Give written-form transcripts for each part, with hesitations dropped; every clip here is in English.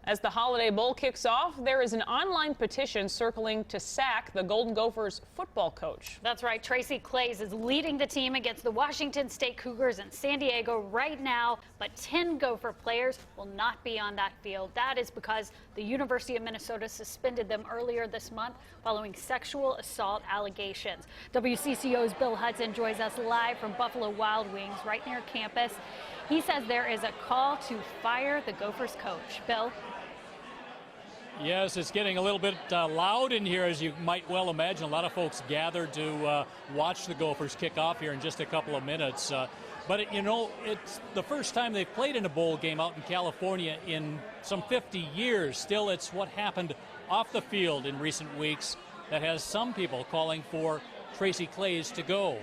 As the Holiday Bowl kicks off, there is an online petition circling to sack the Golden Gophers football coach. That's right. Tracy Claeys is leading the team against the Washington State Cougars in San Diego right now, but 10 Gopher players will not be on that field. That is because the University of Minnesota suspended them earlier this month following sexual assault allegations. WCCO's Bill Hudson joins us live from Buffalo Wild Wings right near campus. He says there is a call to fire the Gophers coach. Bill? Yes, it's getting a little bit loud in here, as you might well imagine. A lot of folks gathered to watch the Gophers kick off here in just a couple of minutes. But it's the first time they've played in a bowl game out in California in some 50 years. Still, it's what happened off the field in recent weeks that has some people calling for Tracy Claeys to go.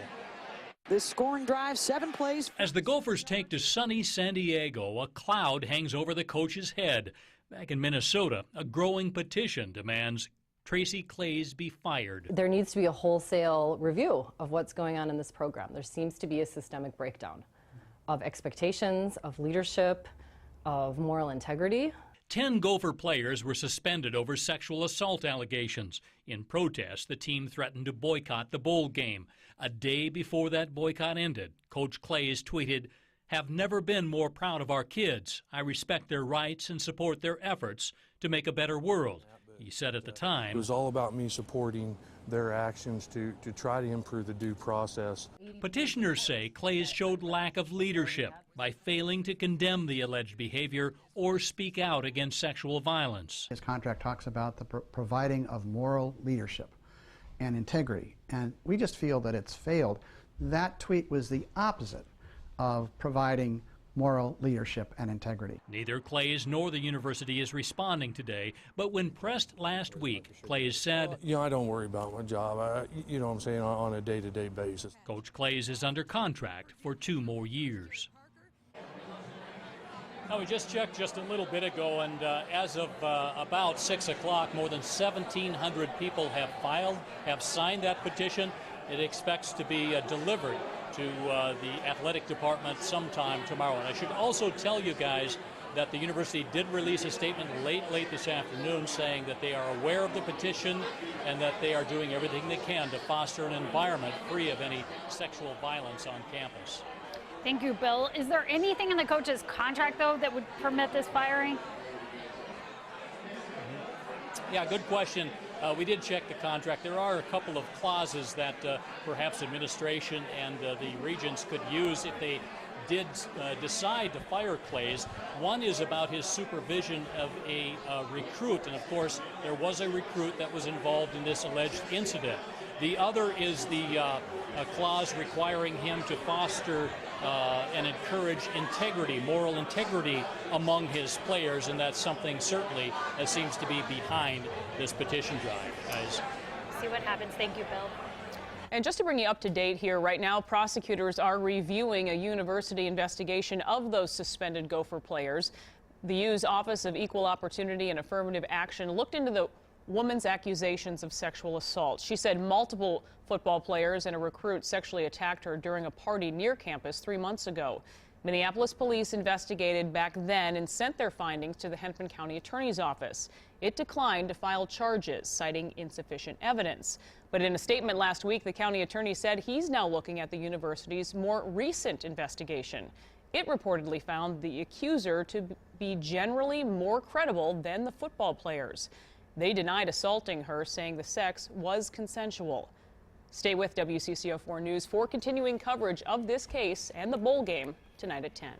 This scoring drive, 7 plays. As the Gophers take to sunny San Diego, a cloud hangs over the coach's head. Back in Minnesota, a growing petition demands Tracy Claeys be fired. There needs to be a wholesale review of what's going on in this program. There seems to be a systemic breakdown of expectations, of leadership, of moral integrity. 10 Gopher players were suspended over sexual assault allegations. In protest, the team threatened to boycott the bowl game. A day before that boycott ended, Coach Claeys tweeted, "Have never been more proud of our kids. I respect their rights and support their efforts to make a better world." He said at the time, "It was all about me supporting their actions to try to improve the due process." Petitioners say Claeys showed lack of leadership by failing to condemn the alleged behavior or speak out against sexual violence. His contract talks about the providing of moral leadership and integrity, and we just feel that it's failed. That tweet was the opposite of providing moral leadership and integrity. Neither Claeys nor the university is responding today, but when pressed last week, Claeys said, I don't worry about my job, you know what I'm saying, on a day-to-day basis. Coach Claeys is under contract for 2 more years. Now, we just checked just a little bit ago, and as of about 6 o'clock, more than 1,700 people have signed that petition. It expects to be delivered to the athletic department sometime tomorrow. And I should also tell you guys that the university did release a statement late this afternoon saying that they are aware of the petition and that they are doing everything they can to foster an environment free of any sexual violence on campus. Thank you, Bill. Is there anything in the coach's contract, though, that would permit this firing? Yeah, good question. We did check the contract. There are a couple of clauses that perhaps administration and the regents could use if they did decide to fire Claeys. One is about his supervision of a recruit, and of course there was a recruit that was involved in this alleged incident. The other is the clause requiring him to foster and encourage integrity, moral integrity among his players, and that's something certainly that seems to be behind this petition drive, guys. See what happens. Thank you, Bill. And just to bring you up to date here, right now prosecutors are reviewing a university investigation of those suspended Gopher players. The U's Office of Equal Opportunity and Affirmative Action looked into the woman's accusations of sexual assault. She said multiple football players and a recruit sexually attacked her during a party near campus 3 months ago. Minneapolis police investigated back then and sent their findings to the Hennepin County Attorney's Office. It declined to file charges, citing insufficient evidence. But in a statement last week, the county attorney said he's now looking at the university's more recent investigation. It reportedly found the accuser to be generally more credible than the football players. They denied assaulting her, saying the sex was consensual. Stay with WCCO 4 News for continuing coverage of this case and the bowl game tonight at 10.